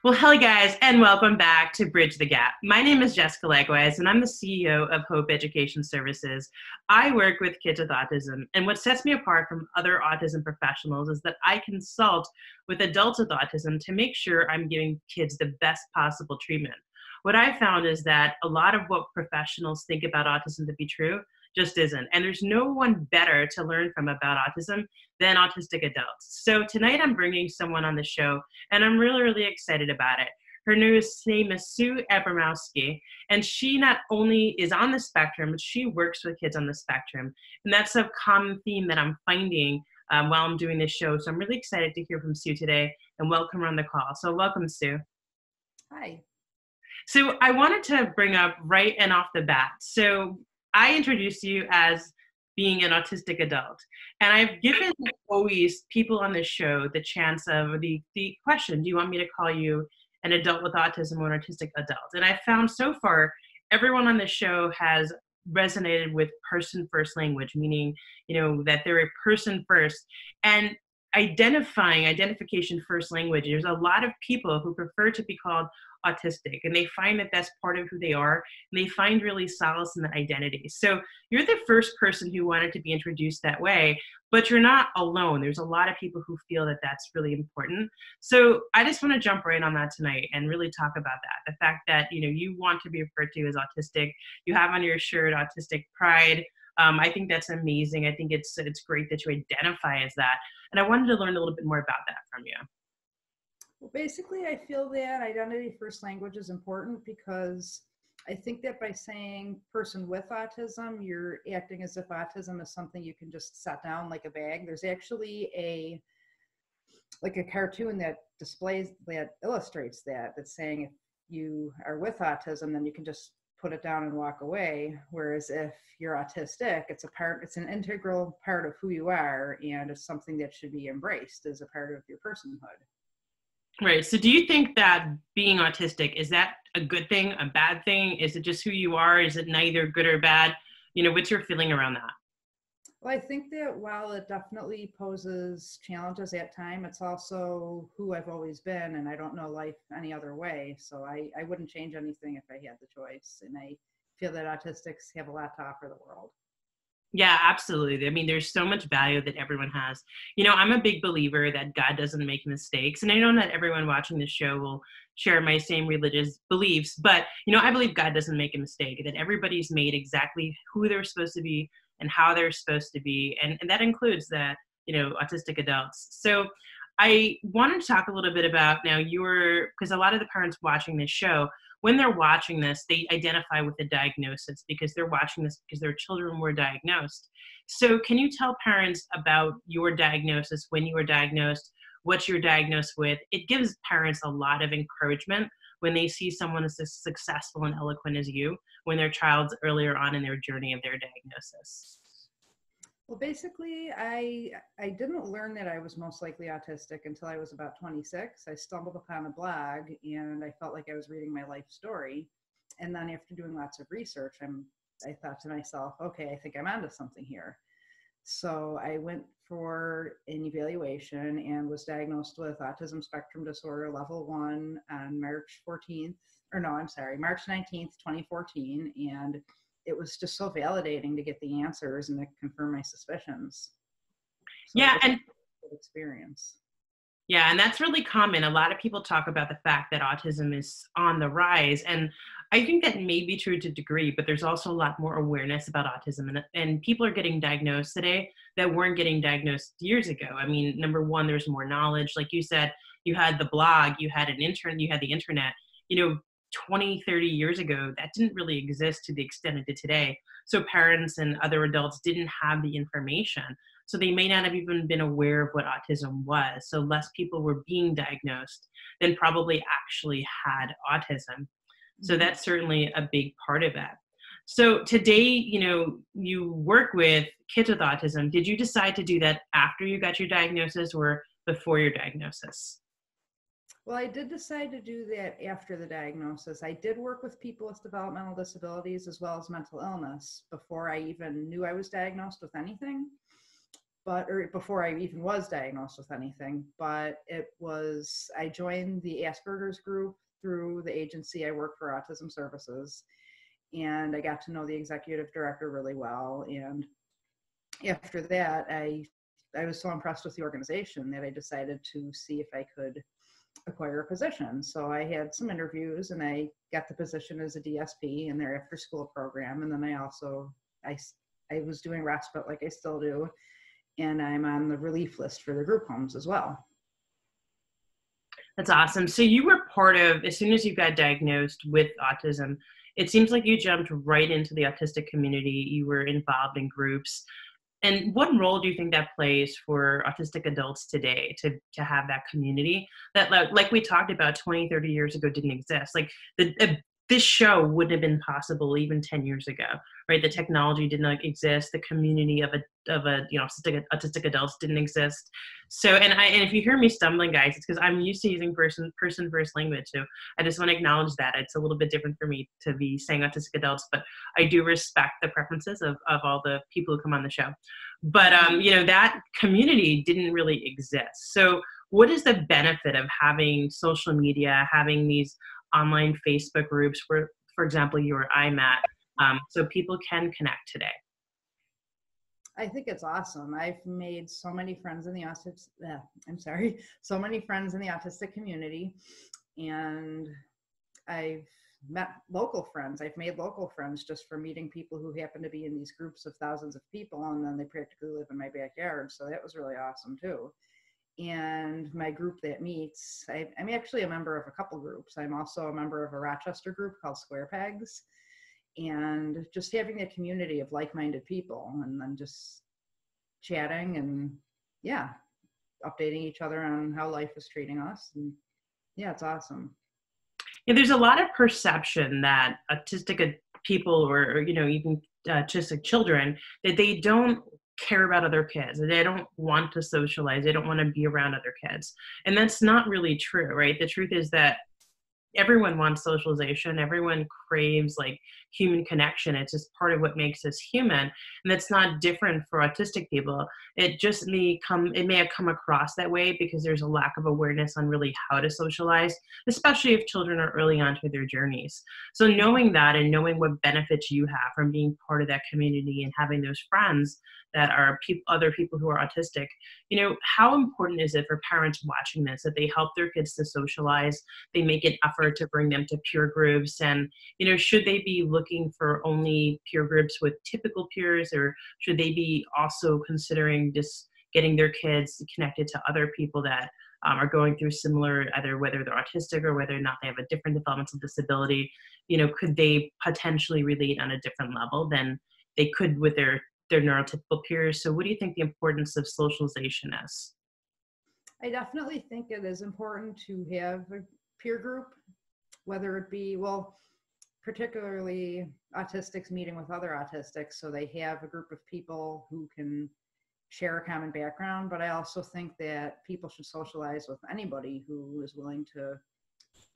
Well, hello guys, and welcome back to Bridge the Gap. My name is Jessica Legwise, and I'm the CEO of Hope Education Services. I work with kids with autism, and what sets me apart from other autism professionals is that I consult with adults with autism to make sure I'm giving kids the best possible treatment. What I found is that a lot of what professionals think about autism to be true just isn't, and there's no one better to learn from about autism than autistic adults. So tonight I'm bringing someone on the show, and I'm really excited about it. Her name is Sue Abramowski, and she not only is on the spectrum, but she works with kids on the spectrum. And that's a common theme that I'm finding while I'm doing this show. So I'm really excited to hear from Sue today and welcome her on the call. So welcome, Sue. Hi. So I wanted to bring up right and off the bat. So I introduced you as being an autistic adult. And I've given always people on this show the chance of the question, do you want me to call you an adult with autism or an autistic adult? And I found so far, everyone on the show has resonated with person first language, meaning, that they're a person first. And identification first language, there's a lot of people who prefer to be called autistic, and they find that that's part of who they are, and they find really solace in that identity. So you're the first person who wanted to be introduced that way, but you're not alone. There's a lot of people who feel that that's really important. So I just want to jump right on that tonight and really talk about that. The fact that, you want to be referred to as autistic, you have on your shirt autistic pride. I think that's amazing. I think it's great that you identify as that. And I wanted to learn a little bit more about that from you. Well, basically, I feel that identity first language is important because I think that by saying person with autism, you're acting as if autism is something you can just set down like a bag. There's actually a cartoon that illustrates that's saying if you are with autism, then you can just put it down and walk away. Whereas if you're autistic, it's an integral part of who you are, and it's something that should be embraced as a part of your personhood. Right. So do you think that being autistic, is that a good thing, a bad thing? Is it just who you are? Is it neither good or bad? What's your feeling around that? Well, I think that while it definitely poses challenges at time, it's also who I've always been, and I don't know life any other way. So I wouldn't change anything if I had the choice. And I feel that autistics have a lot to offer the world. Yeah, absolutely. I mean, there's so much value that everyone has. I'm a big believer that God doesn't make mistakes. And I know not everyone watching this show will share my same religious beliefs, but, I believe God doesn't make a mistake, that everybody's made exactly who they're supposed to be and how they're supposed to be. And that includes the, autistic adults. So I wanted to talk a little bit about now because a lot of the parents watching this show, when they're watching this, they identify with the diagnosis because they're watching this because their children were diagnosed. So can you tell parents about your diagnosis, when you were diagnosed, what you're diagnosed with? It gives parents a lot of encouragement when they see someone as successful and eloquent as you, when their child's earlier on in their journey of their diagnosis. Well, basically, I didn't learn that I was most likely autistic until I was about 26. I stumbled upon a blog and I felt like I was reading my life story. And then after doing lots of research, I thought to myself, okay, I think I'm onto something here. So I went for an evaluation and was diagnosed with autism spectrum disorder level 1 on March 19th, 2014. And it was just so validating to get the answers and to confirm my suspicions. So yeah, and good experience. Yeah, and that's really common. A lot of people talk about the fact that autism is on the rise, and I think that may be true to a degree, but there's also a lot more awareness about autism, and people are getting diagnosed today that weren't getting diagnosed years ago. I mean, number one, there's more knowledge. Like you said, you had the blog, you had you had the internet. 20, 30 years ago, that didn't really exist to the extent it did today. So parents and other adults didn't have the information. So they may not have even been aware of what autism was. So less people were being diagnosed than probably actually had autism. So that's certainly a big part of that. So today, you work with kids with autism. Did you decide to do that after you got your diagnosis or before your diagnosis? Well, I did decide to do that after the diagnosis. I did work with people with developmental disabilities as well as mental illness before I even knew I was diagnosed with anything. or before I even was diagnosed with anything, but I joined the Asperger's group through the agency I work for, Autism Services, and I got to know the executive director really well. And after that, I was so impressed with the organization that I decided to see if I could acquire a position. So I had some interviews and I got the position as a DSP in their after school program. And then I was doing respite like I still do. And I'm on the relief list for the group homes as well. That's awesome. So you were part of, as soon as you got diagnosed with autism, it seems like you jumped right into the autistic community. You were involved in groups. And what role do you think that plays for autistic adults today to have that community that, like we talked about 20, 30 years ago, didn't exist? Like this show wouldn't have been possible even 10 years ago, right? The technology did not exist. The community of autistic adults didn't exist. So, and if you hear me stumbling, guys, it's because I'm used to using person first language. So I just want to acknowledge that it's a little bit different for me to be saying autistic adults, but I do respect the preferences of all the people who come on the show. But that community didn't really exist. So what is the benefit of having social media, having these online Facebook groups where, for example, you or I'm at, so people can connect today? I think it's awesome. I've made so many friends in the autistic community, and I've met local friends. I've made local friends just from meeting people who happen to be in these groups of thousands of people, and then they practically live in my backyard. So that was really awesome too. And my group that meets, I'm actually a member of a couple groups. I'm also a member of a Rochester group called Square Pegs. And just having a community of like-minded people and then just chatting and updating each other on how life is treating us. And it's awesome. Yeah, there's a lot of perception that autistic people or even autistic children, that they don't care about other kids. They don't want to socialize. They don't want to be around other kids. And that's not really true, right? The truth is that everyone wants socialization. Everyone craves like human connection. It's just part of what makes us human. And that's not different for autistic people. It may have come across that way because there's a lack of awareness on really how to socialize, especially if children are early on to their journeys. So knowing that and knowing what benefits you have from being part of that community and having those friends that are other people who are autistic, how important is it for parents watching this that they help their kids to socialize, they make an effort to bring them to peer groups, and should they be looking for only peer groups with typical peers, or should they be also considering just getting their kids connected to other people that are going through similar, either whether they're autistic or whether or not they have a different developmental disability? Could they potentially relate on a different level than they could with their neurotypical peers? So what do you think the importance of socialization is? I definitely think it is important to have a peer group, whether it be, particularly autistics meeting with other autistics, so they have a group of people who can share a common background. But I also think that people should socialize with anybody who is willing to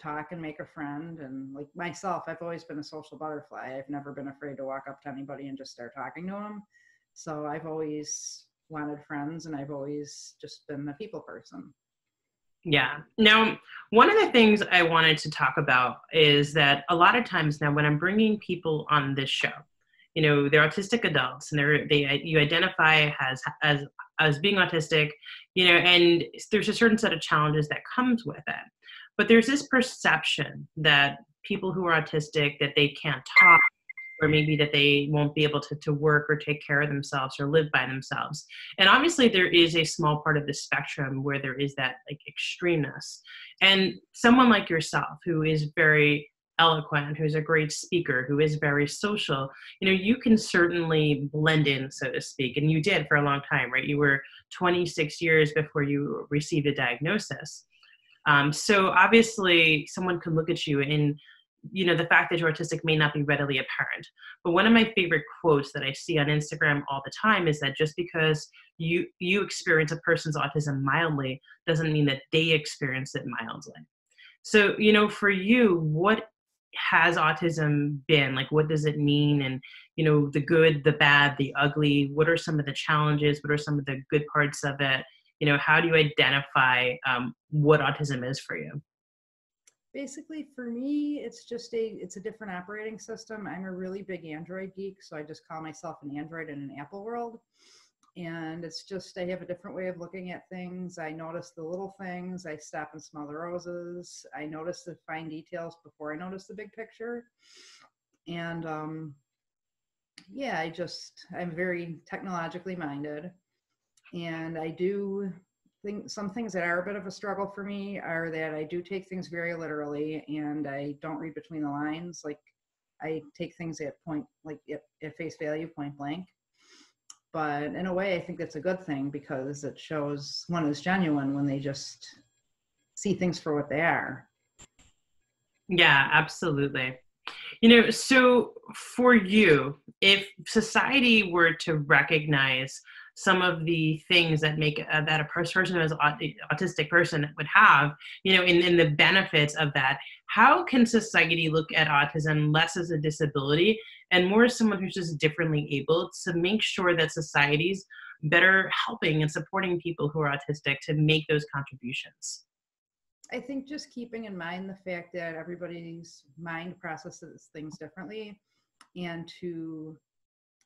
talk and make a friend. And like myself, I've always been a social butterfly. I've never been afraid to walk up to anybody and just start talking to them. So I've always wanted friends, and I've always just been a people person. Yeah. Now, one of the things I wanted to talk about is that a lot of times now when I'm bringing people on this show, they're autistic adults and you identify as being autistic, and there's a certain set of challenges that comes with it. But there's this perception that people who are autistic, that they can't talk, or maybe that they won't be able to work or take care of themselves or live by themselves. And obviously there is a small part of the spectrum where there is that like extremeness. And someone like yourself, who is very eloquent, who's a great speaker, who is very social, you can certainly blend in, so to speak. And you did for a long time, right? You were 26 years before you received a diagnosis. So obviously someone could look at you and the fact that you're autistic may not be readily apparent. But one of my favorite quotes that I see on Instagram all the time is that just because you experience a person's autism mildly doesn't mean that they experience it mildly. So, for you, what has autism been? Like, what does it mean? And, the good, the bad, the ugly? What are some of the challenges? What are some of the good parts of it? How do you identify what autism is for you? Basically, for me, it's a different operating system. I'm a really big Android geek, so I just call myself an Android in an Apple world. And it's just, I have a different way of looking at things. I notice the little things. I stop and smell the roses. I notice the fine details before I notice the big picture. And yeah, I'm very technologically minded. And I do think some things that are a bit of a struggle for me are that I do take things very literally, and I don't read between the lines. Like, I take things at face value, point blank. But in a way, I think that's a good thing, because it shows one is genuine when they just see things for what they are. Yeah, absolutely. So for you, if society were to recognize some of the things that make that a person who is autistic person would have, in the benefits of that, how can society look at autism less as a disability and more as someone who's just differently able, to make sure that society's better helping and supporting people who are autistic to make those contributions? I think just keeping in mind the fact that everybody's mind processes things differently, and to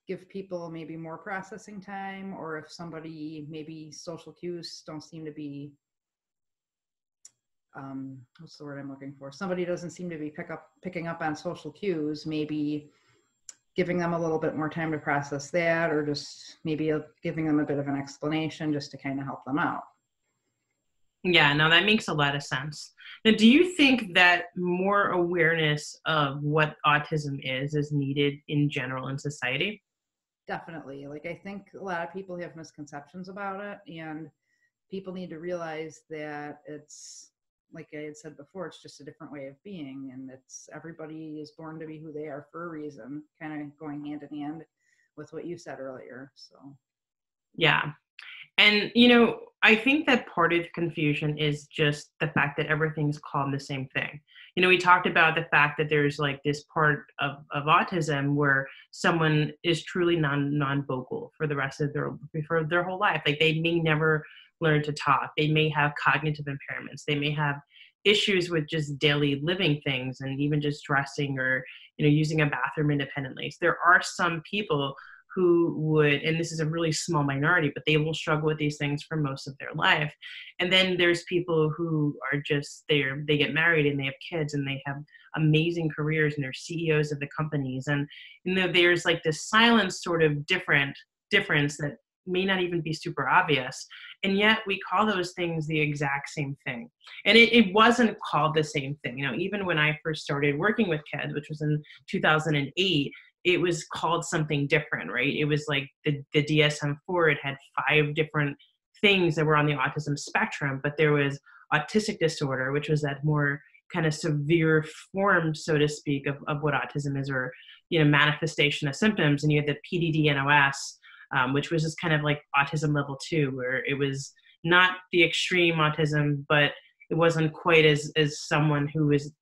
give people maybe more processing time, or if somebody, maybe social cues don't seem to be, what's the word I'm looking for? Somebody doesn't seem to be picking up on social cues, maybe giving them a little bit more time to process that, or just maybe giving them a bit of an explanation just to kind of help them out. Yeah, no, that makes a lot of sense. Now, do you think that more awareness of what autism is needed in general in society? Definitely. Like, I think a lot of people have misconceptions about it, and people need to realize that it's, like I had said before, it's just a different way of being, and everybody is born to be who they are for a reason, kind of going hand in hand with what you said earlier. So Yeah. And, I think that part of the confusion is just the fact that everything's called the same thing. We talked about the fact that there's like this part of autism where someone is truly non-vocal for the rest of their whole life. Like, they may never learn to talk. They may have cognitive impairments. They may have issues with just daily living things, and even just dressing, or, using a bathroom independently. So there are some people who would, and this is a really small minority, but they will struggle with these things for most of their life. And then there's people who are just there, they get married and they have kids and they have amazing careers and they're CEOs of the companies. And there's like this silent sort of difference that may not even be super obvious. And yet we call those things the exact same thing. And it wasn't called the same thing. Even when I first started working with kids, which was in 2008, it was called something different, right? It was like the DSM-4, it had 5 different things that were on the autism spectrum, but there was autistic disorder, which was that more kind of severe form, so to speak, of what autism is, or, manifestation of symptoms. And you had the PDD-NOS, which was just kind of like autism level 2, where it was not the extreme autism, but it wasn't quite as someone who has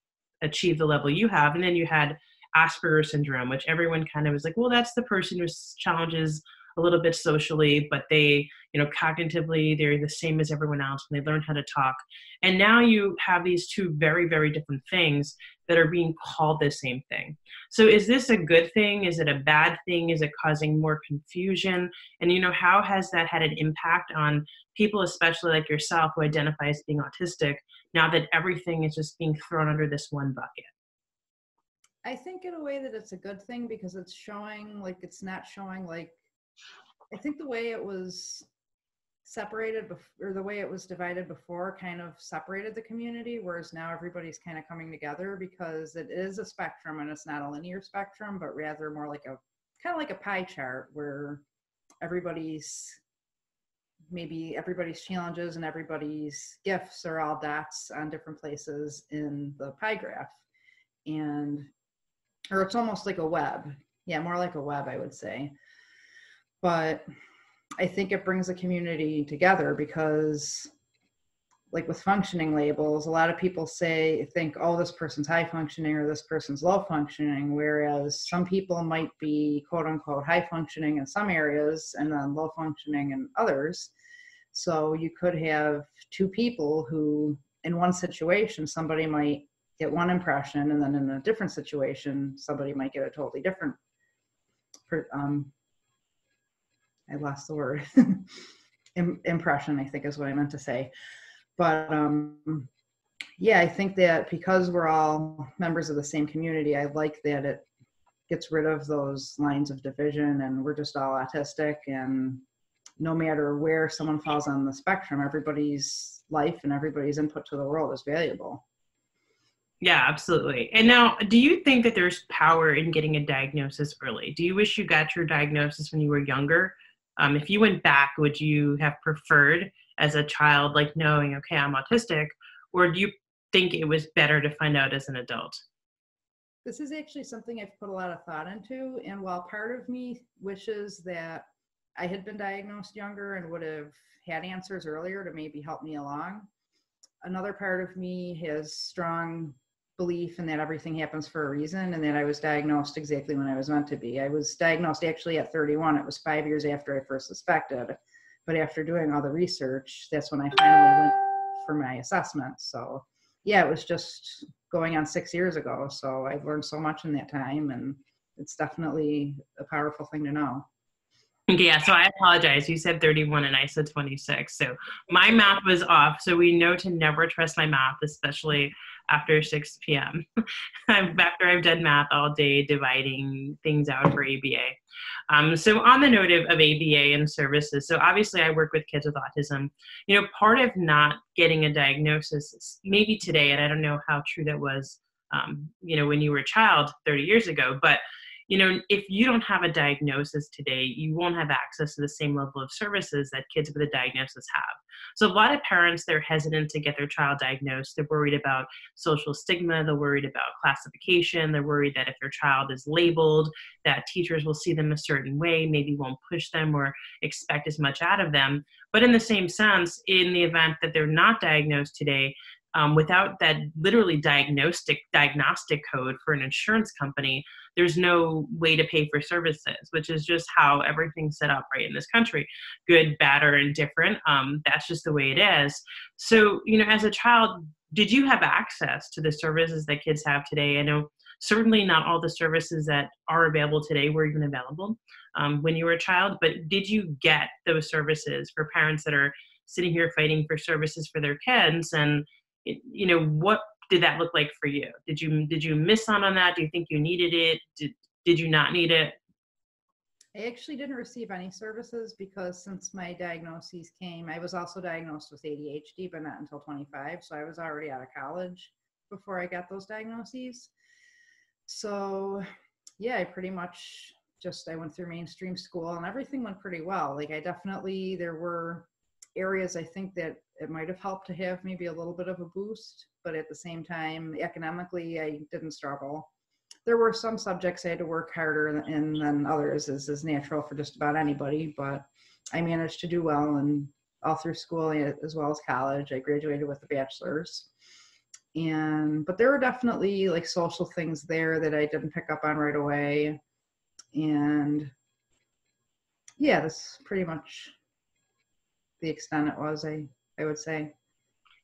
achieved the level you have. And then you had Asperger's syndrome, which everyone kind of was like, well, that's the person who's challenges a little bit socially, but they, cognitively, they're the same as everyone else when they learn how to talk. And now you have these 2 very, very different things that are being called the same thing. So is this a good thing? Is it a bad thing? Is it causing more confusion? And, how has that had an impact on people, especially like yourself, who identify as being autistic, now that everything is just being thrown under this one bucket? I think in a way that it's a good thing, because it's showing, like, it's not showing, like, I think the way it was separated or the way it was divided before kind of separated the community, whereas now everybody's kind of coming together, because it is a spectrum, and it's not a linear spectrum, but rather more like a pie chart, where everybody's challenges and everybody's gifts are all dots on different places in the pie graph. Or it's almost like a web. Yeah, more like a web, I would say. But I think it brings the community together, because like with functioning labels, a lot of people think, oh, this person's high functioning or this person's low functioning, whereas some people might be quote unquote high functioning in some areas and then low functioning in others. So you could have two people who, in one situation, somebody might get one impression, and then in a different situation, somebody might get a totally different, I lost the word, impression, I think is what I meant to say. But yeah, I think that because we're all members of the same community, I like that it gets rid of those lines of division and we're just all autistic, and no matter where someone falls on the spectrum, everybody's life and everybody's input to the world is valuable. Yeah, absolutely. And now, do you think that there's power in getting a diagnosis early? Do you wish you got your diagnosis when you were younger? If you went back, would you have preferred as a child, like knowing, okay, I'm autistic, or do you think it was better to find out as an adult? This is actually something I've put a lot of thought into. And while part of me wishes that I had been diagnosed younger and would have had answers earlier to maybe help me along, another part of me has strong belief in that everything happens for a reason, and that I was diagnosed exactly when I was meant to be. I was diagnosed actually at 31. It was 5 years after I first suspected. But after doing all the research, that's when I finally went for my assessment. So yeah, it was just going on 6 years ago. So I've learned so much in that time, and it's definitely a powerful thing to know. Yeah, so I apologize. You said 31 and I said 26. So my math was off. So we know to never trust my math, especially after 6 p.m. After I've done math all day, dividing things out for ABA. So on the note of ABA and services, so obviously I work with kids with autism. You know, part of not getting a diagnosis, maybe today, and I don't know how true that was, you know, when you were a child 30 years ago, but you know, if you don't have a diagnosis today, you won't have access to the same level of services that kids with a diagnosis have. So a lot of parents, they're hesitant to get their child diagnosed. They're worried about social stigma. They're worried about classification. They're worried that if their child is labeled, that teachers will see them a certain way, maybe won't push them or expect as much out of them. But in the same sense, in the event that they're not diagnosed today, without that literally diagnostic code for an insurance company, there's no way to pay for services, which is just how everything's set up right in this country, good, bad, or indifferent. That's just the way it is. So, you know, as a child, did you have access to the services that kids have today? I know certainly not all the services that are available today were even available when you were a child, but did you get those services for parents that are sitting here fighting for services for their kids? And you know, what did that look like for you? Did you miss out on that? Do you think you needed it? Did you not need it? I actually didn't receive any services because since my diagnoses came, I was also diagnosed with ADHD, but not until 25. So I was already out of college before I got those diagnoses. So yeah, I pretty much I went through mainstream school and everything went pretty well. Like there were areas I think that it might have helped to have maybe a little bit of a boost, but at the same time, economically, I didn't struggle. There were some subjects I had to work harder in than others, as is natural for just about anybody, but I managed to do well and all through school as well as college. I graduated with a bachelor's. But there were definitely like social things there that I didn't pick up on right away. And yeah, that's pretty much the extent it was, I would say.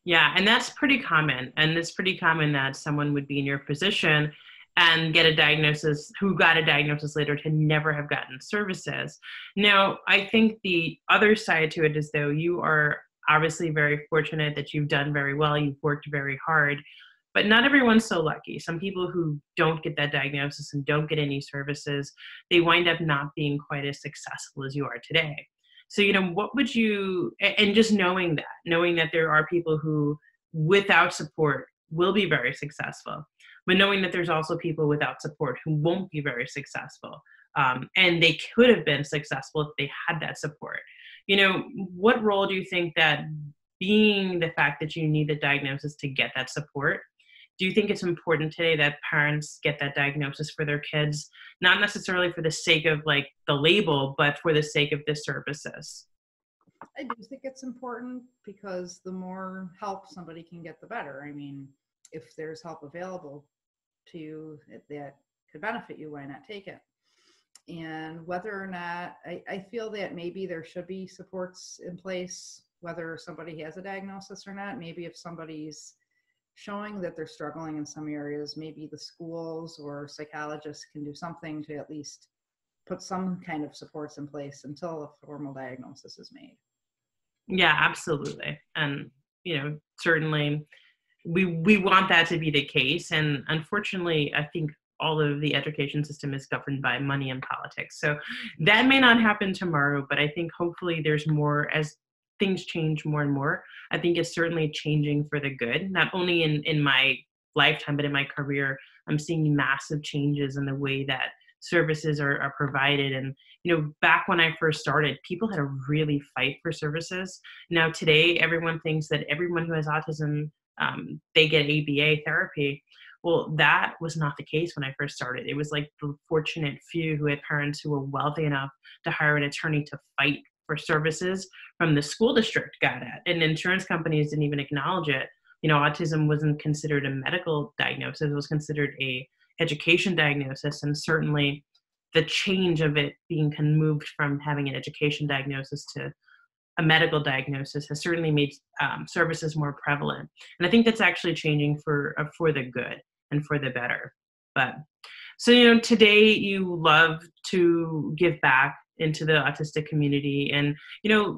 Yeah, and that's pretty common. And it's pretty common that someone would be in your position and get a diagnosis, who got a diagnosis later, to never have gotten services. Now, I think the other side to it is, though, you are obviously very fortunate that you've done very well, you've worked very hard, but not everyone's so lucky. Some people who don't get that diagnosis and don't get any services, they wind up not being quite as successful as you are today. So, you know, what would you, and just knowing that there are people who without support will be very successful, but knowing that there's also people without support who won't be very successful, and they could have been successful if they had that support. You know, what role do you think that, being the fact that you need the diagnosis to get that support, do you think it's important today that parents get that diagnosis for their kids, not necessarily for the sake of like the label, but for the sake of the services? I do think it's important because the more help somebody can get, the better. I mean, if there's help available to you that could benefit you, why not take it? And whether or not, I feel that maybe there should be supports in place, whether somebody has a diagnosis or not. Maybe if somebody's showing that they're struggling in some areas, maybe the schools or psychologists can do something to at least put some kind of supports in place until a formal diagnosis is made. Yeah, absolutely. And, certainly we want that to be the case. And unfortunately, I think all of the education system is governed by money and politics. So that may not happen tomorrow, but I think hopefully there's more as things change more and more. I think it's certainly changing for the good, not only in my lifetime, but in my career. I'm seeing massive changes in the way that services are provided. And, back when I first started, people had to really fight for services. Now today, everyone thinks that everyone who has autism, they get ABA therapy. Well, that was not the case when I first started. It was like the fortunate few who had parents who were wealthy enough to hire an attorney to fight for services from the school district got at. And insurance companies didn't even acknowledge it. Autism wasn't considered a medical diagnosis. It was considered a education diagnosis. And certainly the change of it being moved from having an education diagnosis to a medical diagnosis has certainly made services more prevalent. And I think that's actually changing for the good and for the better. But so, today you love to give back into the autistic community. And,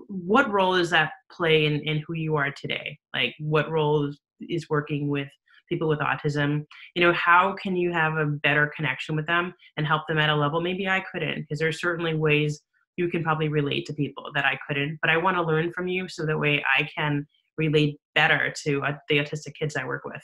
what role does that play in who you are today? Like, what role is working with people with autism? How can you have a better connection with them and help them at a level maybe I couldn't? Because there's certainly ways you can probably relate to people that I couldn't, but I want to learn from you so that way I can relate better to the autistic kids I work with.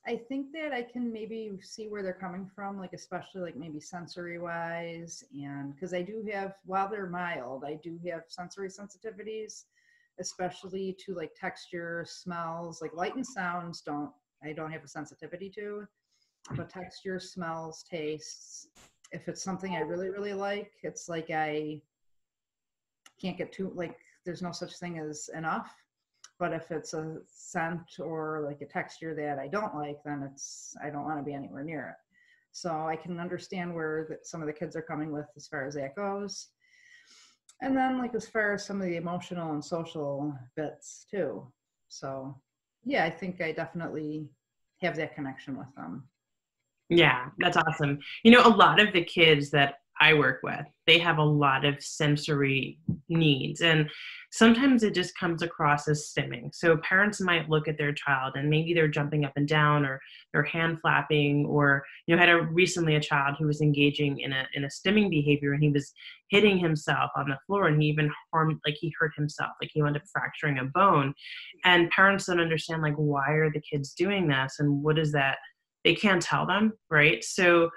I think that I can maybe see where they're coming from, like especially like maybe sensory wise, and because I do have, while they're mild, I do have sensory sensitivities, especially to like texture, smells, like light and sounds I don't have a sensitivity to, but texture, smells, tastes. If it's something I really, really like, it's like I can't get too, like there's no such thing as enough. But if it's a scent or like a texture that I don't like, then I don't want to be anywhere near it. So I can understand where some of the kids are coming with as far as that goes. And then like as far as some of the emotional and social bits too. So yeah, I think I definitely have that connection with them. Yeah, that's awesome. A lot of the kids that I work with, they have a lot of sensory needs, and sometimes it just comes across as stimming. So parents might look at their child and maybe they're jumping up and down or they're hand flapping, or had recently a child who was engaging in a stimming behavior, and he was hitting himself on the floor, and he even he hurt himself, like he wound up fracturing a bone. And parents don't understand, like, why are the kids doing this and what is that? They can't tell them, right? So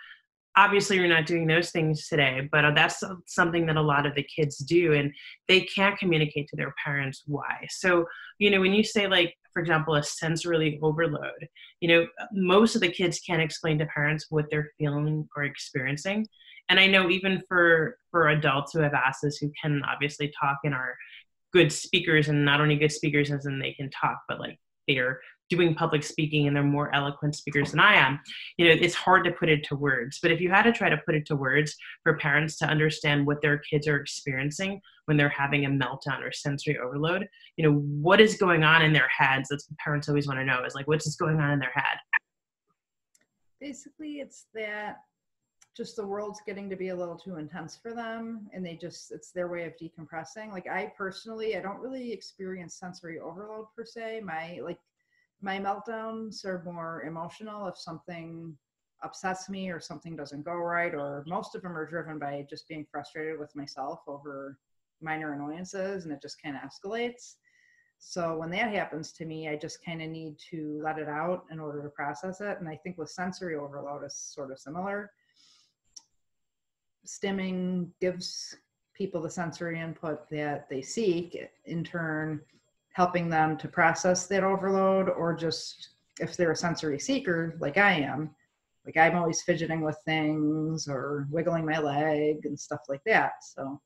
obviously you're not doing those things today, but that's something that a lot of the kids do, and they can't communicate to their parents why. So, when you say, like, for example, a sensory overload, most of the kids can't explain to parents what they're feeling or experiencing. And I know even for adults who have asked this, who can obviously talk and are good speakers, and not only good speakers as in they can talk, but like they're doing public speaking and they're more eloquent speakers than I am, it's hard to put it to words. But if you had to try to put it to words for parents to understand what their kids are experiencing when they're having a meltdown or sensory overload, what is going on in their heads? That's what parents always want to know, is like, what's just going on in their head? Basically, it's that just the world's getting to be a little too intense for them, and it's their way of decompressing. Like I personally, I don't really experience sensory overload per se. My meltdowns are more emotional if something upsets me or something doesn't go right, or most of them are driven by just being frustrated with myself over minor annoyances, and it just kind of escalates. So when that happens to me, I just kind of need to let it out in order to process it. And I think with sensory overload is sort of similar. Stimming gives people the sensory input that they seek, in turn helping them to process that overload, or just if they're a sensory seeker like I am, like I'm always fidgeting with things or wiggling my leg and stuff like that. So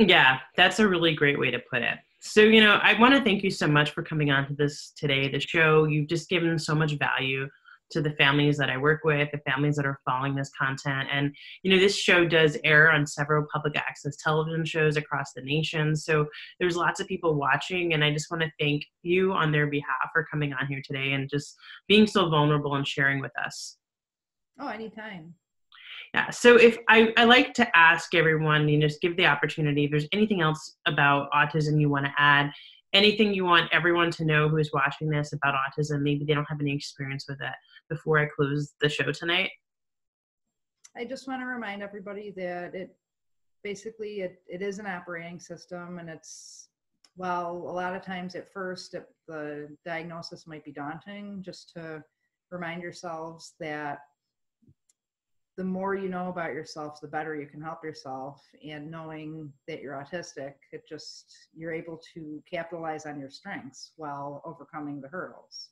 Yeah, that's a really great way to put it. So, I want to thank you so much for coming on to this today, the show. You've just given so much value to the families that I work with, the families that are following this content. And, this show does air on several public access television shows across the nation. So there's lots of people watching. And I just want to thank you on their behalf for coming on here today and just being so vulnerable and sharing with us. Oh, anytime. Yeah. So if I like to ask everyone, just give the opportunity, if there's anything else about autism you want to add, anything you want everyone to know who's watching this about autism, maybe they don't have any experience with it, before I close the show tonight. I just want to remind everybody that it is an operating system, and while a lot of times at first the diagnosis might be daunting, just to remind yourselves that the more you know about yourself, the better you can help yourself. And knowing that you're autistic, you're able to capitalize on your strengths while overcoming the hurdles.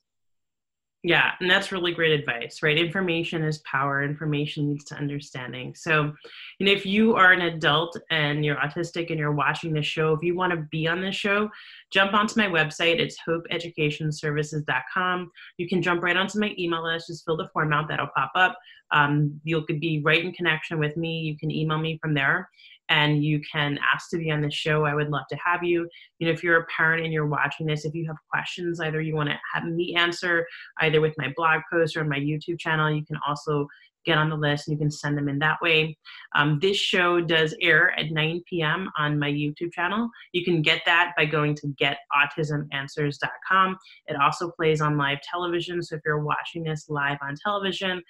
Yeah, and that's really great advice, right? Information is power. Information leads to understanding. So, if you are an adult and you're autistic and you're watching this show, if you want to be on this show, jump onto my website. It's hopeeducationservices.com. You can jump right onto my email list. Just fill the form out. That'll pop up. You could be right in connection with me. You can email me from there, and you can ask to be on the show. I would love to have you. If you're a parent and you're watching this, if you have questions, either you want to have me answer, either with my blog post or on my YouTube channel, you can also get on the list and you can send them in that way. This show does air at 9 p.m. on my YouTube channel. You can get that by going to getautismanswers.com. It also plays on live television. So if you're watching this live on television,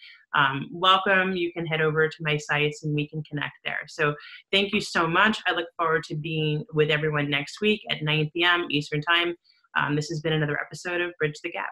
welcome. You can head over to my sites and we can connect there. So thank you so much. I look forward to being with everyone next week at 9 p.m. Eastern Time. This has been another episode of Bridge the Gap.